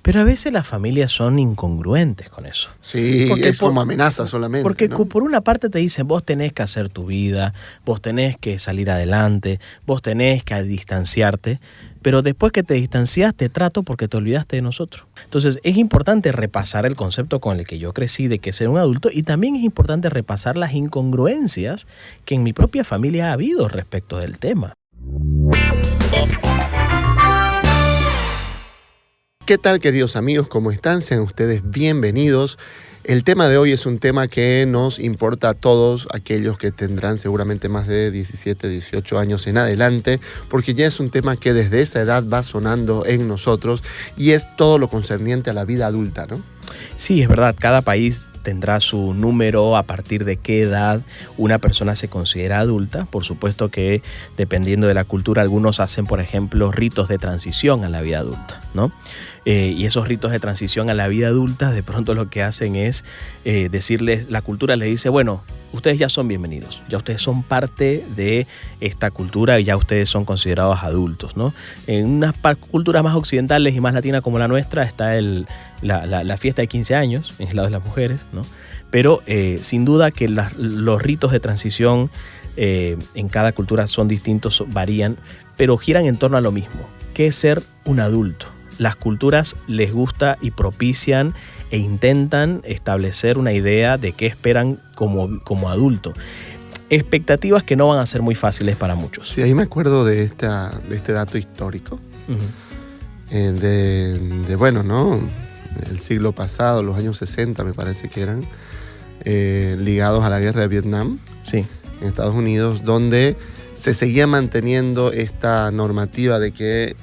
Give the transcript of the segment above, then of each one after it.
Pero a veces las familias son incongruentes con eso. Sí, Porque es como amenaza solamente, Porque ¿no? por una parte te dicen, vos tenés que hacer tu vida, vos tenés que salir adelante, vos tenés que distanciarte, pero después que te distancias te trato porque te olvidaste de nosotros. Entonces es importante repasar el concepto con el que yo crecí de que ser un adulto, y también es importante repasar las incongruencias que en mi propia familia ha habido respecto del tema. ¿Qué tal, queridos amigos? ¿Cómo están? Sean ustedes bienvenidos. El tema de hoy es un tema que nos importa a todos aquellos que tendrán seguramente más de 17, 18 años en adelante, porque ya es un tema que desde esa edad va sonando en nosotros y es todo lo concerniente a la vida adulta, ¿no? Sí, es verdad, cada país tendrá su número a partir de qué edad una persona se considera adulta. Por supuesto que dependiendo de la cultura, algunos hacen, por ejemplo, ritos de transición a la vida adulta, ¿no? Y esos ritos de transición a la vida adulta, de pronto lo que hacen es decirles, la cultura les dice, bueno, ustedes ya son bienvenidos, ya ustedes son parte de esta cultura y ya ustedes son considerados adultos, ¿no? En unas culturas más occidentales y más latinas como la nuestra está la fiesta de 15 años, en el lado de las mujeres, ¿no? Pero sin duda que los ritos de transición en cada cultura son distintos, varían, pero giran en torno a lo mismo, que es ser un adulto. Las culturas les gusta y propician e intentan establecer una idea de qué esperan como adulto. Expectativas que no van a ser muy fáciles para muchos. Sí, ahí me acuerdo de este dato histórico, bueno, ¿no? El siglo pasado, los años 60 me parece que eran, ligados a la guerra de Vietnam, sí, en Estados Unidos, donde se seguía manteniendo esta normativa de que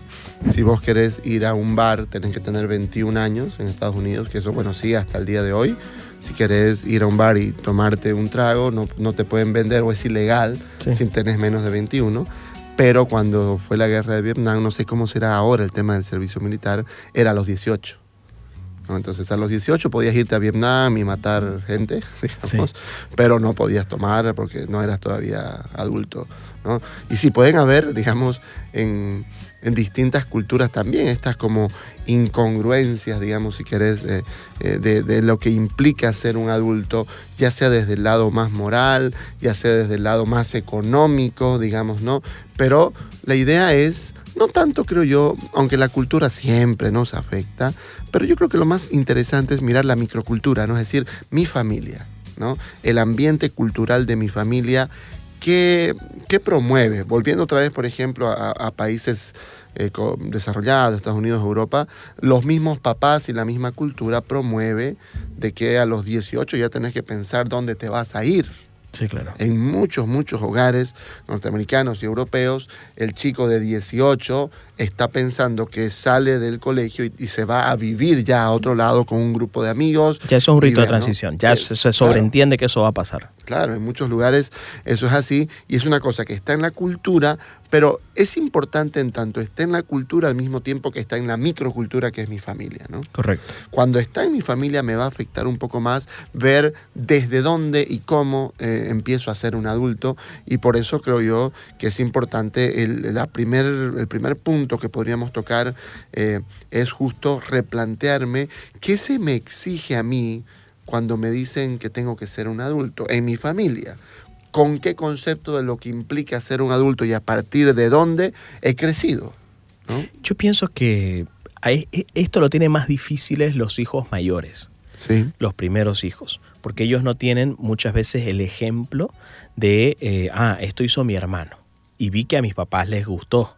si vos querés ir a un bar tenés que tener 21 años en Estados Unidos, que eso, bueno, sigue hasta el día de hoy. Si querés ir a un bar y tomarte un trago, no te pueden vender o es ilegal, sí, si tenés menos de 21. Pero cuando fue la guerra de Vietnam, no sé cómo será ahora el tema del servicio militar, era a los 18. ¿No? Entonces a los 18 podías irte a Vietnam y matar gente, digamos, sí, pero no podías tomar porque no eras todavía adulto, ¿no? Y sí pueden haber, digamos, en distintas culturas también estas como incongruencias, digamos, si querés, de lo que implica ser un adulto, ya sea desde el lado más moral, ya sea desde el lado más económico, digamos, ¿no? Pero la idea es, no tanto creo yo, aunque la cultura siempre nos afecta, pero yo creo que lo más interesante es mirar la microcultura, ¿no? Es decir, mi familia, ¿no? El ambiente cultural de mi familia, ¿qué promueve? Volviendo otra vez, por ejemplo, a países desarrollados, Estados Unidos, Europa, los mismos papás y la misma cultura promueve de que a los 18 ya tenés que pensar dónde te vas a ir. Sí, claro. En muchos hogares norteamericanos y europeos, el chico de 18 está pensando que sale del colegio y se va a vivir ya a otro lado con un grupo de amigos. Ya eso es un rito de transición, ¿no? Ya se sobreentiende, claro, que eso va a pasar. Claro, en muchos lugares eso es así y es una cosa que está en la cultura, pero es importante en tanto esté en la cultura al mismo tiempo que está en la microcultura que es mi familia, ¿no? Correcto. Cuando está en mi familia me va a afectar un poco más ver desde dónde y cómo empiezo a ser un adulto, y por eso creo yo que es importante el primer punto que podríamos tocar es justo replantearme qué se me exige a mí cuando me dicen que tengo que ser un adulto en mi familia. ¿Con qué concepto de lo que implica ser un adulto y a partir de dónde he crecido, ¿no? Yo pienso que esto lo tienen más difíciles los hijos mayores, sí, los primeros hijos, porque ellos no tienen muchas veces el ejemplo de, esto hizo mi hermano y vi que a mis papás les gustó,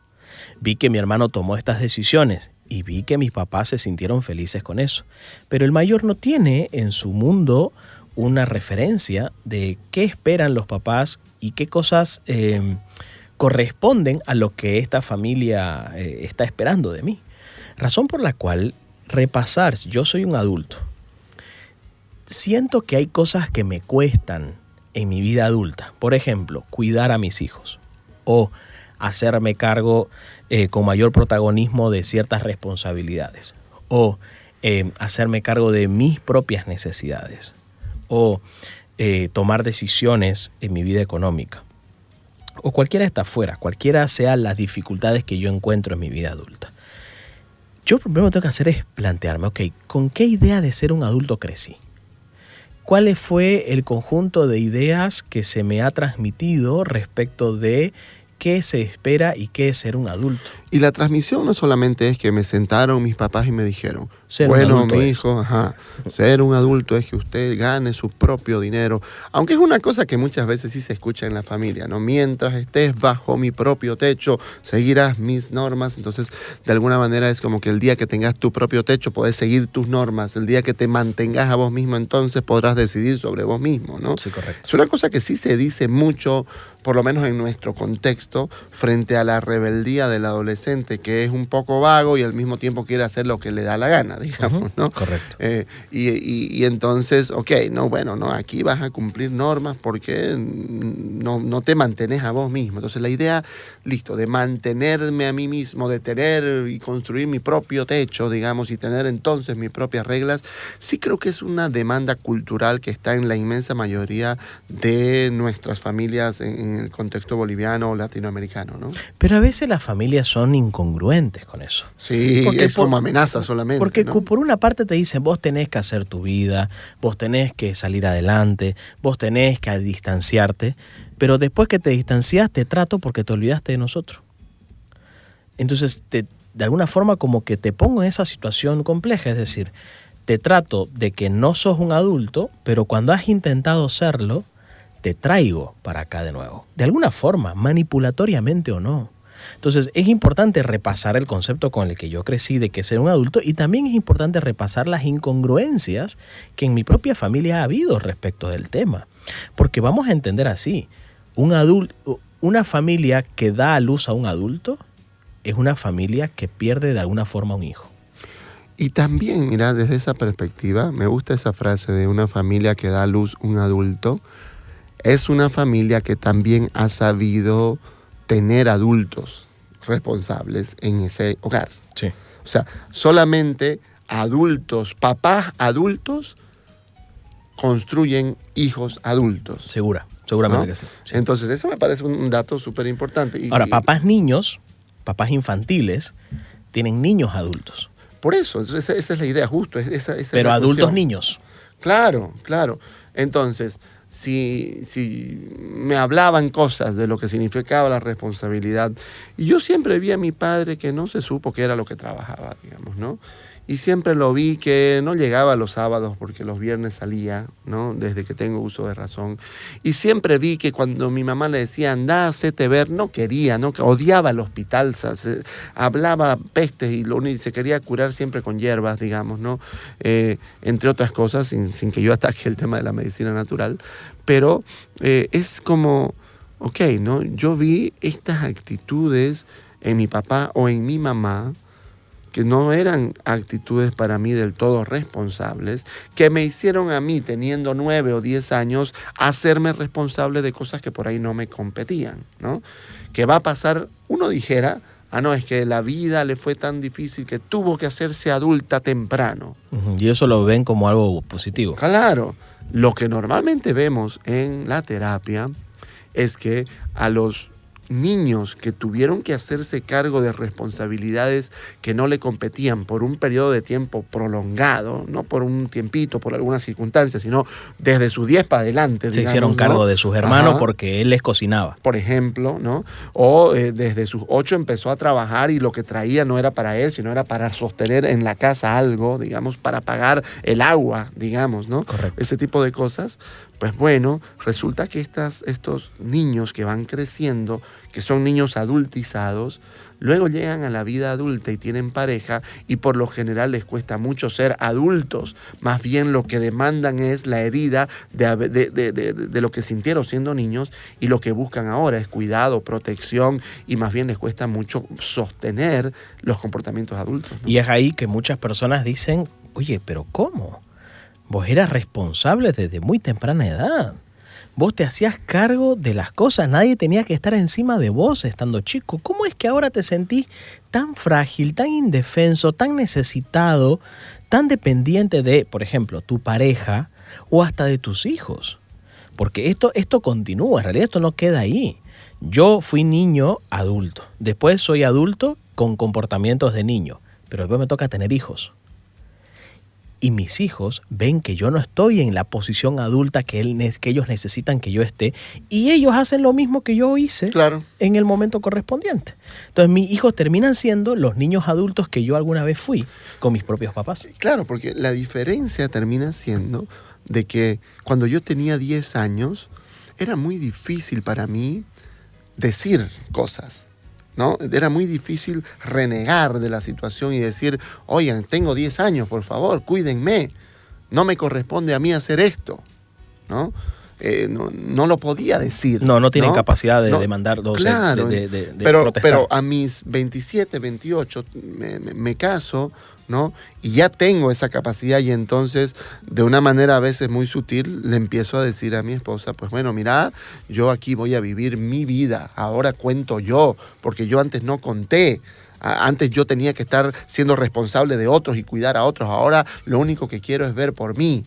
vi que mi hermano tomó estas decisiones y vi que mis papás se sintieron felices con eso. Pero el mayor no tiene en su mundo una referencia de qué esperan los papás y qué cosas corresponden a lo que esta familia está esperando de mí. Razón por la cual repasar, si yo soy un adulto, siento que hay cosas que me cuestan en mi vida adulta. Por ejemplo, cuidar a mis hijos o hacerme cargo con mayor protagonismo de ciertas responsabilidades o hacerme cargo de mis propias necesidades o tomar decisiones en mi vida económica o cualquiera está afuera, cualquiera sean las dificultades que yo encuentro en mi vida adulta. Yo lo primero que tengo que hacer es plantearme, ok, ¿con qué idea de ser un adulto crecí? ¿Cuál fue el conjunto de ideas que se me ha transmitido respecto de qué se espera y qué es ser un adulto? Y la transmisión no solamente es que me sentaron mis papás y me dijeron, Ser bueno, mi hijo, ser un adulto es que usted gane su propio dinero. Aunque es una cosa que muchas veces sí se escucha en la familia, ¿no? Mientras estés bajo mi propio techo, seguirás mis normas. Entonces, de alguna manera es como que el día que tengas tu propio techo, podés seguir tus normas. El día que te mantengas a vos mismo, entonces podrás decidir sobre vos mismo, ¿no? Sí, correcto. Es una cosa que sí se dice mucho, por lo menos en nuestro contexto, frente a la rebeldía del adolescente, que es un poco vago y al mismo tiempo quiere hacer lo que le da la gana, digamos, ¿no? Correcto. Y entonces, ok, no, bueno, no, aquí vas a cumplir normas porque no te mantenés a vos mismo. Entonces la idea, listo, de mantenerme a mí mismo, de tener y construir mi propio techo, digamos, y tener entonces mis propias reglas, sí creo que es una demanda cultural que está en la inmensa mayoría de nuestras familias en el contexto boliviano o latinoamericano, ¿no? Pero a veces las familias son incongruentes con eso. Sí, porque es como amenaza solamente. Porque ¿no? por una parte te dicen, vos tenés que hacer tu vida, vos tenés que salir adelante, vos tenés que distanciarte, pero después que te distancias te trato porque te olvidaste de nosotros. Entonces, de alguna forma como que te pongo en esa situación compleja, es decir, te trato de que no sos un adulto, pero cuando has intentado serlo, te traigo para acá de nuevo. De alguna forma, manipulatoriamente o no. Entonces es importante repasar el concepto con el que yo crecí de que ser un adulto, y también es importante repasar las incongruencias que en mi propia familia ha habido respecto del tema. Porque vamos a entender así, una familia que da a luz a un adulto es una familia que pierde de alguna forma un hijo. Y también, mira, desde esa perspectiva, me gusta esa frase de una familia que da a luz un adulto, es una familia que también ha sabido tener adultos responsables en ese hogar. Sí. O sea, solamente adultos, papás adultos, construyen hijos adultos. Seguramente, ¿no? Que sí. Entonces, eso me parece un dato súper importante. Ahora, papás niños, papás infantiles, tienen niños adultos. Por eso, esa es la idea, justo. Pero adultos niños. Claro, claro. Entonces, si me hablaban cosas de lo que significaba la responsabilidad, y yo siempre vi a mi padre que no se supo qué era lo que trabajaba, digamos, ¿no? Y siempre lo vi que no llegaba los sábados porque los viernes salía, ¿no? Desde que tengo uso de razón. Y siempre vi que cuando mi mamá le decía, andá, hacete ver, no quería, ¿no? Que odiaba el hospital, hablaba pestes y se quería curar siempre con hierbas, digamos, ¿no? Entre otras cosas, sin que yo ataque el tema de la medicina natural. Pero es como, ok, ¿no? Yo vi estas actitudes en mi papá o en mi mamá, que no eran actitudes para mí del todo responsables, que me hicieron a mí, teniendo 9 o 10 años, hacerme responsable de cosas que por ahí no me competían, ¿no? Que va a pasar, uno dijera, no, es que la vida le fue tan difícil que tuvo que hacerse adulta temprano. Y eso lo ven como algo positivo. Claro, lo que normalmente vemos en la terapia es que a los niños que tuvieron que hacerse cargo de responsabilidades que no le competían por un periodo de tiempo prolongado, no por un tiempito, por alguna circunstancia, sino desde sus 10 para adelante. Se hicieron cargo de sus hermanos porque él les cocinaba. Por ejemplo, ¿no? O desde sus 8 empezó a trabajar y lo que traía no era para él, sino era para sostener en la casa algo, digamos, para pagar el agua, digamos, ¿no? Correcto. Ese tipo de cosas. Pues bueno, resulta que estos niños que van creciendo, que son niños adultizados, luego llegan a la vida adulta y tienen pareja y por lo general les cuesta mucho ser adultos. Más bien lo que demandan es la herida de lo que sintieron siendo niños, y lo que buscan ahora es cuidado, protección, y más bien les cuesta mucho sostener los comportamientos adultos, ¿no? Y es ahí que muchas personas dicen, oye, pero ¿cómo? Vos eras responsable desde muy temprana edad. Vos te hacías cargo de las cosas. Nadie tenía que estar encima de vos estando chico. ¿Cómo es que ahora te sentís tan frágil, tan indefenso, tan necesitado, tan dependiente de, por ejemplo, tu pareja o hasta de tus hijos? Porque esto continúa. En realidad esto no queda ahí. Yo fui niño adulto. Después soy adulto con comportamientos de niño. pero después me toca tener hijos. Y mis hijos ven que yo no estoy en la posición adulta que ellos necesitan que yo esté, y ellos hacen lo mismo que yo hice en el momento correspondiente. Entonces mis hijos terminan siendo los niños adultos que yo alguna vez fui con mis propios papás. Claro, porque la diferencia termina siendo de que cuando yo tenía 10 años era muy difícil para mí decir cosas, ¿no? Era muy difícil renegar de la situación y decir, oigan, tengo 10 años, por favor, cuídenme. No me corresponde a mí hacer esto, ¿no? No lo podía decir. No tienen capacidad de demandar, claro, de protestar. Pero a mis 27, 28 me caso, ¿no? Y ya tengo esa capacidad, y entonces de una manera a veces muy sutil le empiezo a decir a mi esposa, pues bueno, mira, yo aquí voy a vivir mi vida, ahora cuento yo, porque yo antes no conté. Antes yo tenía que estar siendo responsable de otros y cuidar a otros, ahora lo único que quiero es ver por mí.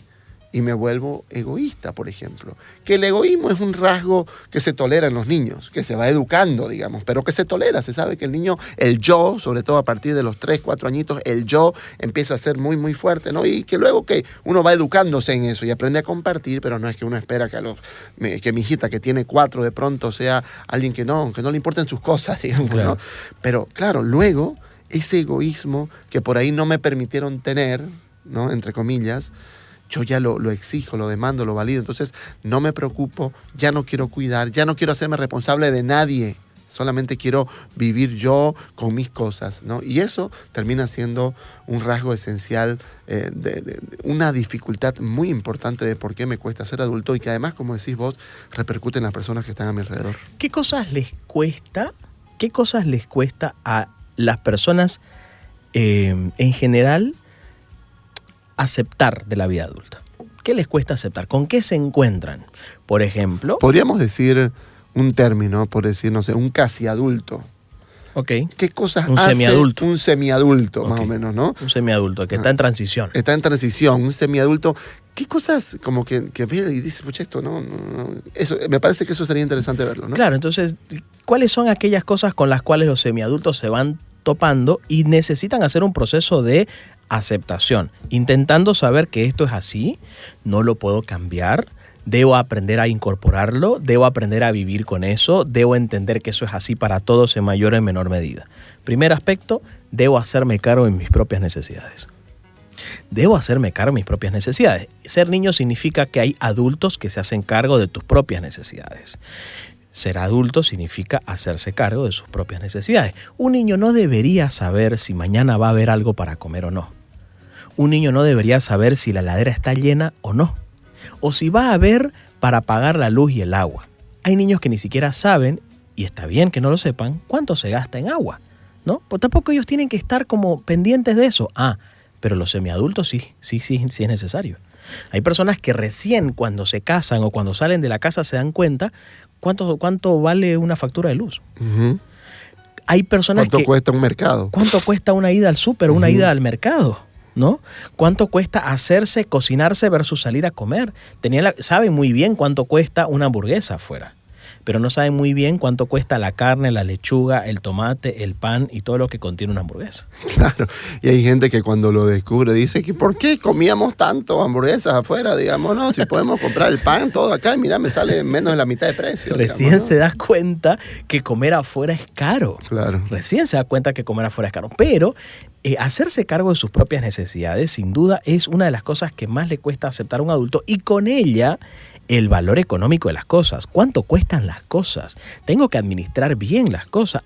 Y me vuelvo egoísta, por ejemplo. Que el egoísmo es un rasgo que se tolera en los niños, que se va educando, digamos, pero que se tolera. Se sabe que el niño, el yo, sobre todo a partir de los 3, 4 añitos, el yo empieza a ser muy, muy fuerte, ¿no? Y que luego que uno va educándose en eso y aprende a compartir, pero no es que uno espera que mi hijita que tiene 4 de pronto sea alguien que no le importen sus cosas, digamos, claro, ¿no? Pero claro, luego ese egoísmo que por ahí no me permitieron tener, ¿no? Entre comillas, yo ya lo exijo, lo demando, lo valido. Entonces no me preocupo, ya no quiero cuidar, ya no quiero hacerme responsable de nadie. Solamente quiero vivir yo con mis cosas, ¿no? Y eso termina siendo un rasgo esencial, de una dificultad muy importante de por qué me cuesta ser adulto, y que además, como decís vos, repercute en las personas que están a mi alrededor. ¿Qué cosas les cuesta a las personas en general aceptar de la vida adulta? ¿Qué les cuesta aceptar? ¿Con qué se encuentran? Por ejemplo, podríamos decir un término, por decir, no sé, un casi adulto. Ok. ¿Qué cosas un hace semiadulto? Un semiadulto, Okay. Más o menos, ¿no? Un semiadulto que está en transición. Está en transición, un semiadulto. ¿Qué cosas como que ve y dice, pucha, esto no? Eso, me parece que eso sería interesante verlo, ¿no? Claro, entonces, ¿cuáles son aquellas cosas con las cuales los semiadultos se van topando y necesitan hacer un proceso de aceptación, intentando saber que esto es así, no lo puedo cambiar, debo aprender a incorporarlo, debo aprender a vivir con eso, debo entender que eso es así para todos en mayor o en menor medida? Primer aspecto, debo hacerme cargo de mis propias necesidades. Debo hacerme cargo de mis propias necesidades. Ser niño significa que hay adultos que se hacen cargo de tus propias necesidades. Ser adulto significa hacerse cargo de sus propias necesidades. Un niño no debería saber si mañana va a haber algo para comer o no. Un niño no debería saber si la heladera está llena o no. O si va a haber para pagar la luz y el agua. Hay niños que ni siquiera saben, y está bien que no lo sepan, cuánto se gasta en agua, ¿no? Pues tampoco ellos tienen que estar como pendientes de eso. Pero los semiadultos sí es necesario. Hay personas que recién cuando se casan o cuando salen de la casa se dan cuenta cuánto vale una factura de luz. Uh-huh. Hay personas ¿Cuánto cuesta un mercado? ¿Cuánto cuesta una ida al súper, una ida al mercado? ¿No? ¿Cuánto cuesta hacerse, cocinarse versus salir a comer? Saben muy bien cuánto cuesta una hamburguesa afuera, pero no saben muy bien cuánto cuesta la carne, la lechuga, el tomate, el pan y todo lo que contiene una hamburguesa. Claro, y hay gente que cuando lo descubre dice que ¿por qué comíamos tanto hamburguesas afuera? Digamos, no, si podemos comprar el pan todo acá y mira, me sale menos de la mitad de precio. Recién digamos, ¿no? se da cuenta que comer afuera es caro. Claro. Recién se da cuenta que comer afuera es caro, pero hacerse cargo de sus propias necesidades sin duda es una de las cosas que más le cuesta aceptar a un adulto, y con ella el valor económico de las cosas. ¿Cuánto cuestan las cosas? Tengo que administrar bien las cosas.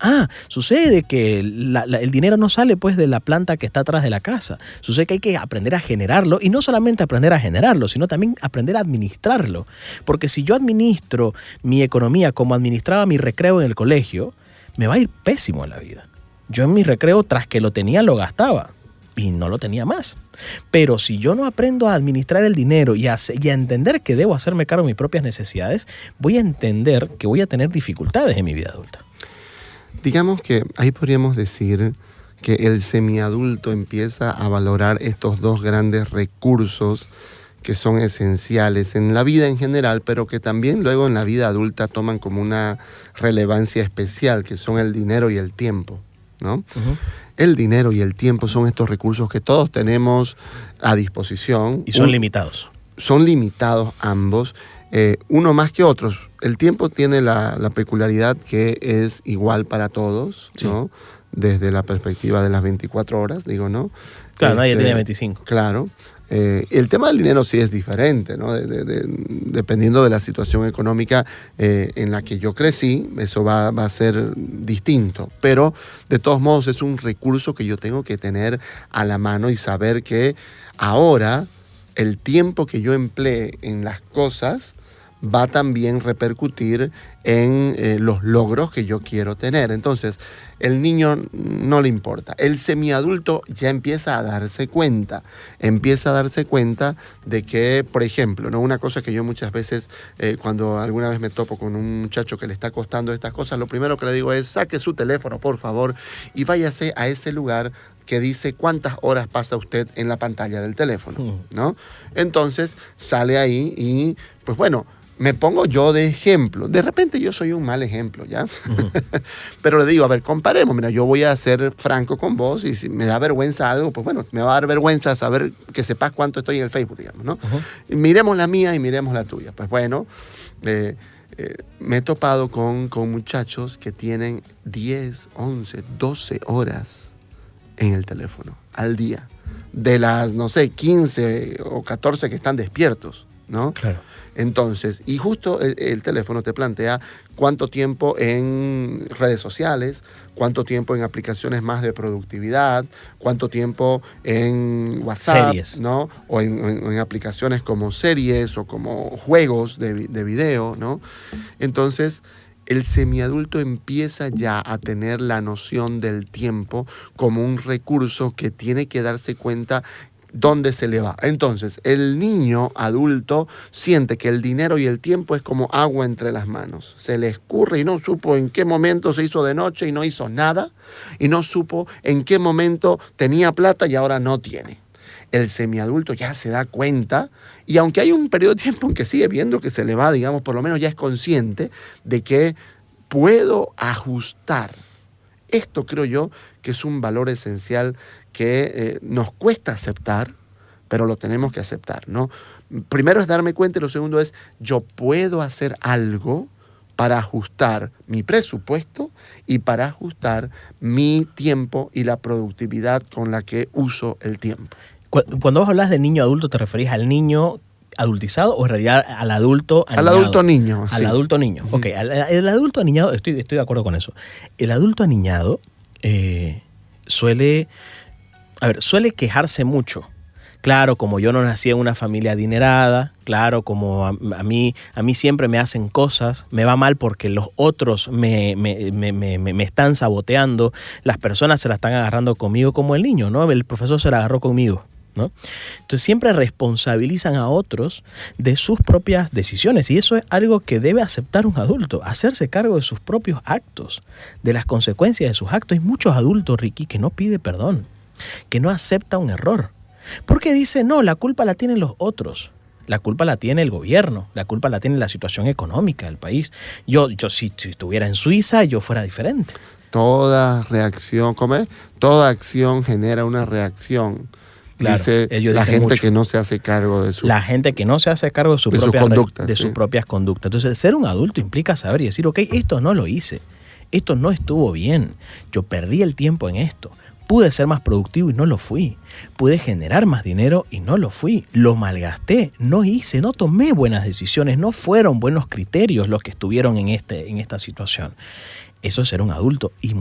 Sucede que el dinero no sale pues de la planta que está atrás de la casa. Sucede que hay que aprender a generarlo, y no solamente aprender a generarlo, sino también aprender a administrarlo. Porque si yo administro mi economía como administraba mi recreo en el colegio, me va a ir pésimo en la vida. Yo en mi recreo, tras que lo tenía, lo gastaba y no lo tenía más. Pero si yo no aprendo a administrar el dinero y a entender que debo hacerme cargo de mis propias necesidades, voy a entender que voy a tener dificultades en mi vida adulta. Digamos que ahí podríamos decir que el semiadulto empieza a valorar estos dos grandes recursos que son esenciales en la vida en general, pero que también luego en la vida adulta toman como una relevancia especial, que son el dinero y el tiempo, ¿no? El dinero y el tiempo son estos recursos que todos tenemos a disposición. Y son limitados. Son limitados ambos, uno más que otros. El tiempo tiene la peculiaridad que es igual para todos, Sí. ¿no? Desde la perspectiva de las 24 horas, digo, ¿no? Claro, nadie tiene 25. Claro. El tema del dinero sí es diferente, ¿no? Dependiendo de la situación económica en la que yo crecí, eso va a ser distinto. Pero de todos modos es un recurso que yo tengo que tener a la mano y saber que ahora el tiempo que yo emplee en las cosas va también repercutir en los logros que yo quiero tener. Entonces, el niño no le importa. El semiadulto ya empieza a darse cuenta. Empieza a darse cuenta de que, por ejemplo, ¿no? Una cosa que yo muchas veces, cuando alguna vez me topo con un muchacho que le está costando estas cosas, lo primero que le digo es, saque su teléfono, por favor, y váyase a ese lugar que dice cuántas horas pasa usted en la pantalla del teléfono, ¿no? Entonces, sale ahí y, pues bueno, me pongo yo de ejemplo. De repente yo soy un mal ejemplo, ¿ya? Pero le digo, a ver, comparemos. Mira, yo voy a ser franco con vos y si me da vergüenza algo, pues bueno, me va a dar vergüenza saber que sepas cuánto estoy en el Facebook, digamos, ¿no? Y miremos la mía y miremos la tuya. Pues bueno, me he topado con muchachos que tienen 10, 11, 12 horas en el teléfono al día. De las, no sé, 15 o 14 que están despiertos, ¿no? Claro. Entonces, y justo el teléfono te plantea cuánto tiempo en redes sociales, cuánto tiempo en aplicaciones más de productividad, cuánto tiempo en WhatsApp, Series. ¿no? O en aplicaciones como series o como juegos de video, ¿no? Entonces, el semiadulto empieza ya a tener la noción del tiempo como un recurso que tiene que darse cuenta dónde se le va. Entonces, el niño adulto siente que el dinero y el tiempo es como agua entre las manos. Se le escurre y no supo en qué momento se hizo de noche y no hizo nada, y no supo en qué momento tenía plata y ahora no tiene. El semiadulto ya se da cuenta, y aunque hay un periodo de tiempo en que sigue viendo que se le va, digamos, por lo menos ya es consciente de que puedo ajustar. Esto creo yo que es un valor esencial que nos cuesta aceptar, pero lo tenemos que aceptar, ¿no? Primero es darme cuenta y lo segundo es, yo puedo hacer algo para ajustar mi presupuesto y para ajustar mi tiempo y la productividad con la que uso el tiempo. Cuando vos hablas de niño adulto, ¿te referís al niño adultizado o en realidad al adulto aniñado? Al adulto niño. Al sí. adulto niño. Ok, el adulto aniñado, estoy de acuerdo con eso. El adulto aniñado suele quejarse mucho. Claro, como yo no nací en una familia adinerada, claro, como a mí siempre me hacen cosas, me va mal porque los otros me están saboteando, las personas se la están agarrando conmigo como el niño, ¿no? El profesor se la agarró conmigo, ¿no? Entonces siempre responsabilizan a otros de sus propias decisiones y eso es algo que debe aceptar un adulto, hacerse cargo de sus propios actos, de las consecuencias de sus actos. Hay muchos adultos, Ricky, que no pide perdón, que no acepta un error. Porque dice, no, la culpa la tienen los otros. La culpa la tiene el gobierno, la culpa la tiene la situación económica del país. Yo si estuviera en Suiza, yo fuera diferente. Toda reacción, ¿cómo es? Toda acción genera una reacción. Claro, dice ellos la dicen gente mucho. que no se hace cargo de su... La gente que no se hace cargo de, sus sí. propias conductas. Entonces, ser un adulto implica saber y decir, ok, esto no lo hice, esto no estuvo bien, yo perdí el tiempo en esto. Pude ser más productivo y no lo fui. Pude generar más dinero y no lo fui. Lo malgasté, no tomé buenas decisiones, no fueron buenos criterios los que estuvieron en esta situación. Eso es ser un adulto y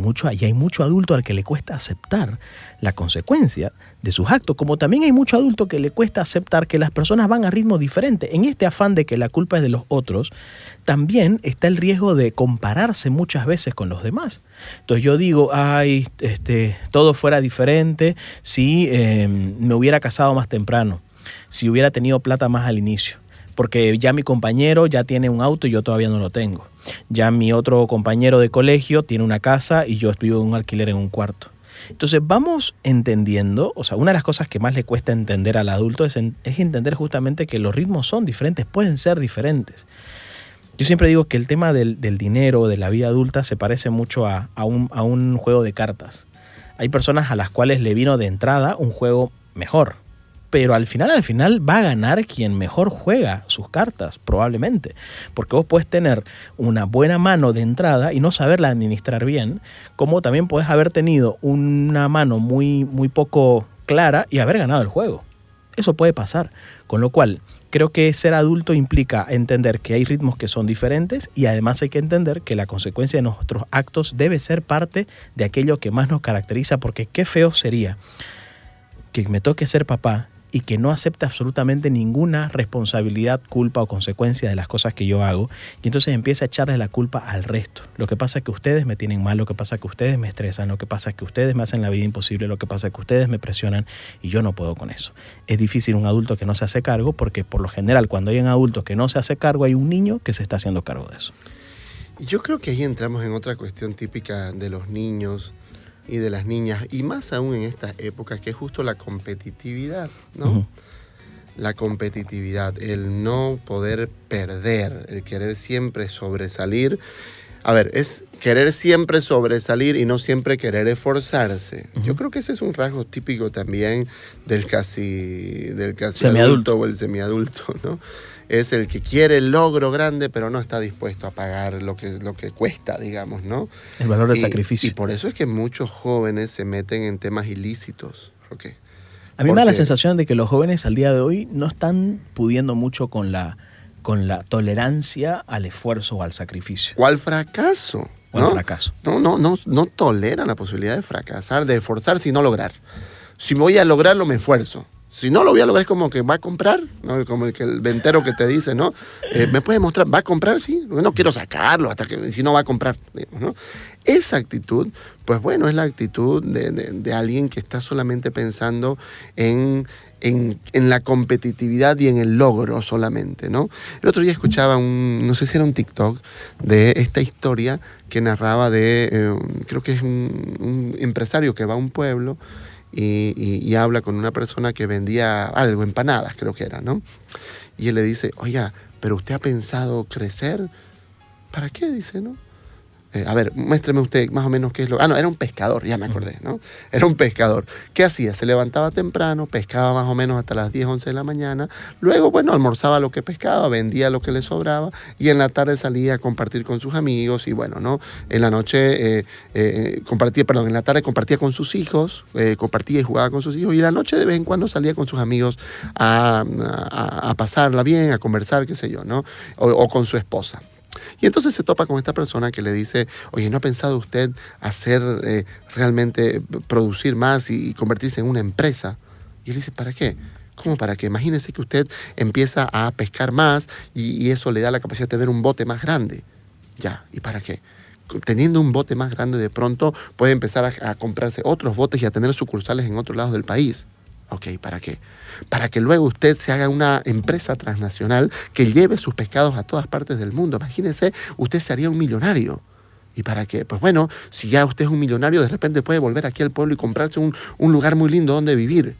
hay mucho adulto al que le cuesta aceptar la consecuencia de sus actos, como también hay mucho adulto que le cuesta aceptar que las personas van a ritmo diferente. En este afán de que la culpa es de los otros, también está el riesgo de compararse muchas veces con los demás. Entonces yo digo, todo fuera diferente si me hubiera casado más temprano, si hubiera tenido plata más al inicio. Porque ya mi compañero ya tiene un auto y yo todavía no lo tengo. Ya mi otro compañero de colegio tiene una casa y yo estoy en un alquiler en un cuarto. Entonces vamos entendiendo, o sea, una de las cosas que más le cuesta entender al adulto es entender justamente que los ritmos son diferentes, pueden ser diferentes. Yo siempre digo que el tema del dinero, de la vida adulta, se parece mucho a un juego de cartas. Hay personas a las cuales le vino de entrada un juego mejor, pero al final va a ganar quien mejor juega sus cartas, probablemente. Porque vos podés tener una buena mano de entrada y no saberla administrar bien, como también podés haber tenido una mano muy, muy poco clara y haber ganado el juego. Eso puede pasar, con lo cual creo que ser adulto implica entender que hay ritmos que son diferentes y además hay que entender que la consecuencia de nuestros actos debe ser parte de aquello que más nos caracteriza, porque qué feo sería que me toque ser papá y que no acepte absolutamente ninguna responsabilidad, culpa o consecuencia de las cosas que yo hago, y entonces empieza a echarle la culpa al resto. Lo que pasa es que ustedes me tienen mal, lo que pasa es que ustedes me estresan, lo que pasa es que ustedes me hacen la vida imposible, lo que pasa es que ustedes me presionan y yo no puedo con eso. Es difícil un adulto que no se hace cargo, porque por lo general cuando hay un adulto que no se hace cargo, hay un niño que se está haciendo cargo de eso. Yo creo que ahí entramos en otra cuestión típica de los niños y de las niñas, y más aún en estas épocas, que es justo la competitividad, ¿no? Uh-huh. La competitividad, el no poder perder, el querer siempre sobresalir. A ver, es querer siempre sobresalir y no siempre querer esforzarse. Uh-huh. Yo creo que ese es un rasgo típico también del casi adulto o el semiadulto, ¿no? Es el que quiere el logro grande, pero no está dispuesto a pagar lo que cuesta, digamos, ¿no? El valor del sacrificio. Y por eso es que muchos jóvenes se meten en temas ilícitos. ¿Okay? A mí me da la sensación de que los jóvenes al día de hoy no están pudiendo mucho con la tolerancia al esfuerzo o al sacrificio. O al fracaso. O al fracaso. No toleran la posibilidad de fracasar, de esforzarse y no lograr. Si voy a lograrlo, me esfuerzo. Si no lo voy a lograr, es como que va a comprar, ¿no? Como el ventero que te dice, ¿no? ¿Me puede mostrar? ¿Va a comprar? Sí. No quiero sacarlo hasta que, si no va a comprar, digamos, ¿no? Esa actitud, pues bueno, es la actitud de alguien que está solamente pensando en la competitividad y en el logro solamente, ¿no? El otro día escuchaba no sé si era un TikTok, de esta historia que narraba creo que es un empresario que va a un pueblo y habla con una persona que vendía algo, empanadas creo que era, ¿no? Y él le dice, oiga, ¿pero usted ha pensado crecer? ¿Para qué? Dice, ¿no? A ver, muéstreme usted más o menos qué es lo... no, era un pescador, ya me acordé, ¿no? Era un pescador. ¿Qué hacía? Se levantaba temprano, pescaba más o menos hasta las 10, 11 de la mañana, luego, bueno, almorzaba lo que pescaba, vendía lo que le sobraba y en la tarde salía a compartir con sus amigos y bueno, ¿no? En la noche en la tarde compartía con sus hijos, compartía y jugaba con sus hijos y en la noche de vez en cuando salía con sus amigos a pasarla bien, a conversar, qué sé yo, ¿no? O con su esposa. Y entonces se topa con esta persona que le dice, oye, ¿no ha pensado usted hacer realmente producir más y convertirse en una empresa? Y él dice, ¿para qué? ¿Cómo para qué? Imagínese que usted empieza a pescar más y eso le da la capacidad de tener un bote más grande. Ya, ¿y para qué? Teniendo un bote más grande de pronto puede empezar a comprarse otros botes y a tener sucursales en otros lados del país. Ok, ¿para qué? Para que luego usted se haga una empresa transnacional que lleve sus pescados a todas partes del mundo. Imagínese, usted se haría un millonario. ¿Y para qué? Pues bueno, si ya usted es un millonario, de repente puede volver aquí al pueblo y comprarse un lugar muy lindo donde vivir.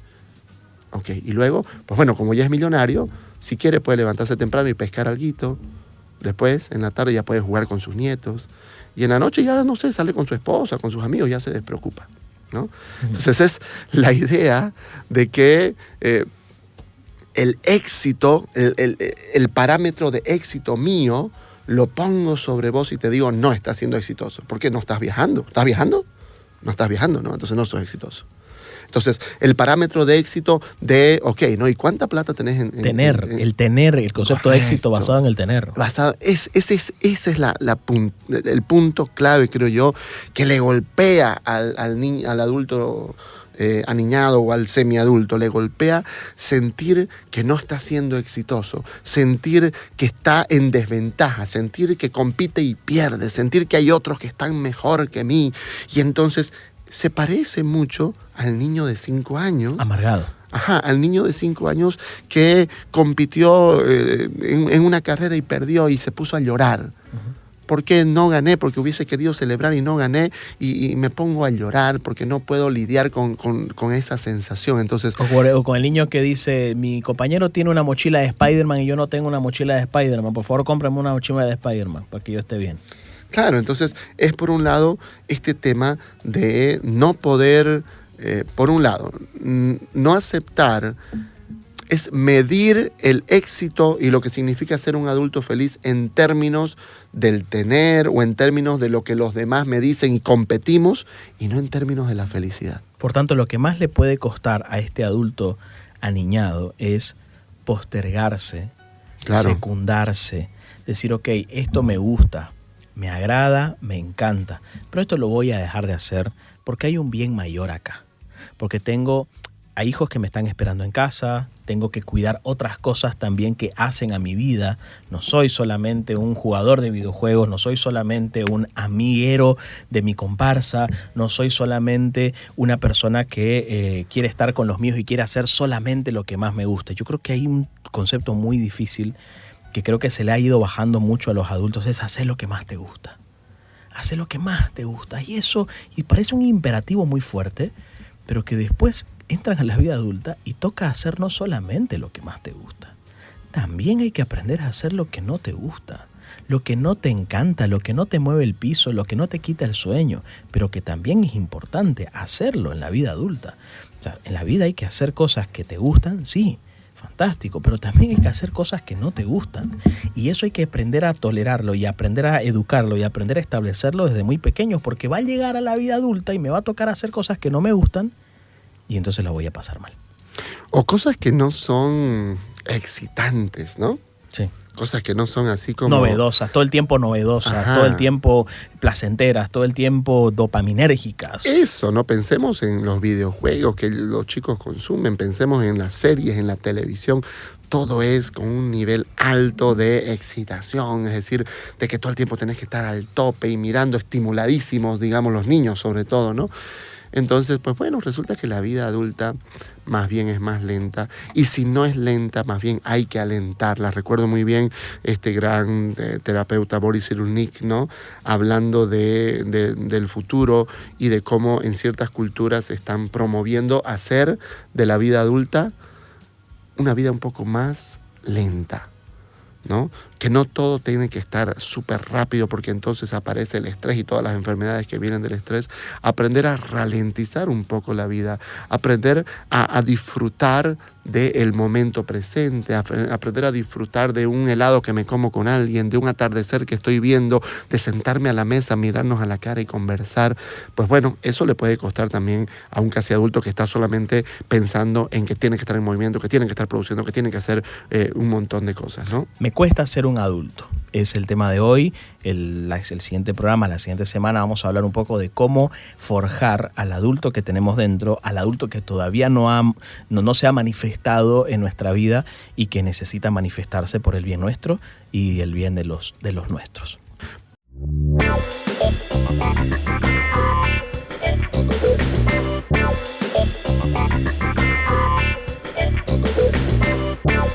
Ok, y luego, pues bueno, como ya es millonario, si quiere puede levantarse temprano y pescar alguito. Después, en la tarde ya puede jugar con sus nietos. Y en la noche ya, no sé, sale con su esposa, con sus amigos, ya se despreocupa, ¿no? Entonces es la idea de que el éxito, el parámetro de éxito mío, lo pongo sobre vos y te digo, no estás siendo exitoso. ¿Por qué? No estás viajando. ¿Estás viajando? No estás viajando, ¿no? Entonces no sos exitoso. Entonces, el parámetro de éxito ¿no? ¿Y cuánta plata tenés en el concepto de éxito basado en el tener. Ese es el punto clave, creo yo, que le golpea al adulto aniñado o al semiadulto, le golpea sentir que no está siendo exitoso, sentir que está en desventaja, sentir que compite y pierde, sentir que hay otros que están mejor que mí. Y entonces se parece mucho al niño de 5 años. Amargado. Ajá, al niño de 5 años que compitió en una carrera y perdió y se puso a llorar. Uh-huh. ¿por qué no gané? Porque hubiese querido celebrar y no gané, y me pongo a llorar porque no puedo lidiar con esa sensación. Entonces, o con el niño que dice, mi compañero tiene una mochila de Spider-Man y yo no tengo una mochila de Spider-Man, por favor cómprame una mochila de Spider-Man para que yo esté bien. Claro, entonces es por un lado este tema de no poder, por un lado, no aceptar, es medir el éxito y lo que significa ser un adulto feliz en términos del tener o en términos de lo que los demás me dicen y competimos, y no en términos de la felicidad. Por tanto, lo que más le puede costar a este adulto aniñado es postergarse, Claro. secundarse, decir, ok, esto me gusta, me agrada, me encanta, pero esto lo voy a dejar de hacer porque hay un bien mayor acá. Porque hay hijos que me están esperando en casa, tengo que cuidar otras cosas también que hacen a mi vida. No soy solamente un jugador de videojuegos, no soy solamente un amiguero de mi comparsa, no soy solamente una persona que quiere estar con los míos y quiere hacer solamente lo que más me gusta. Yo creo que hay un concepto muy difícil que creo que se le ha ido bajando mucho a los adultos, es hacer lo que más te gusta. Hacer lo que más te gusta. Y parece un imperativo muy fuerte, pero que después entran a la vida adulta y toca hacer no solamente lo que más te gusta. También hay que aprender a hacer lo que no te gusta, lo que no te encanta, lo que no te mueve el piso, lo que no te quita el sueño, pero que también es importante hacerlo en la vida adulta. O sea, en la vida hay que hacer cosas que te gustan, sí, fantástico, pero también hay que hacer cosas que no te gustan. Y eso hay que aprender a tolerarlo y aprender a educarlo y aprender a establecerlo desde muy pequeños, porque va a llegar a la vida adulta y me va a tocar hacer cosas que no me gustan y entonces la voy a pasar mal. O cosas que no son excitantes, ¿no? Sí. Cosas que no son así como... Novedosas, todo el tiempo novedosas, Ajá. todo el tiempo placenteras, todo el tiempo dopaminérgicas. Eso, no pensemos en los videojuegos que los chicos consumen, pensemos en las series, en la televisión. Todo es con un nivel alto de excitación, es decir, de que todo el tiempo tenés que estar al tope y mirando, estimuladísimos, digamos, los niños sobre todo, ¿no? Entonces, pues bueno, resulta que la vida adulta más bien es más lenta, y si no es lenta, más bien hay que alentarla. Recuerdo muy bien este gran terapeuta Boris Cyrulnik, ¿no? Hablando del futuro y de cómo en ciertas culturas están promoviendo hacer de la vida adulta una vida un poco más lenta, ¿no? Que no todo tiene que estar súper rápido, porque entonces aparece el estrés y todas las enfermedades que vienen del estrés. Aprender a ralentizar un poco la vida, aprender a disfrutar del momento presente, aprender a disfrutar de un helado que me como con alguien, de un atardecer que estoy viendo, de sentarme a la mesa, mirarnos a la cara y conversar. Pues bueno, eso le puede costar también a un casi adulto que está solamente pensando en que tiene que estar en movimiento, que tiene que estar produciendo, que tiene que hacer un montón de cosas, ¿no? Me cuesta ser un adulto. Es el tema de hoy. El siguiente programa, la siguiente semana, vamos a hablar un poco de cómo forjar al adulto que tenemos dentro, al adulto que todavía no se ha manifestado en nuestra vida y que necesita manifestarse por el bien nuestro y el bien de los nuestros.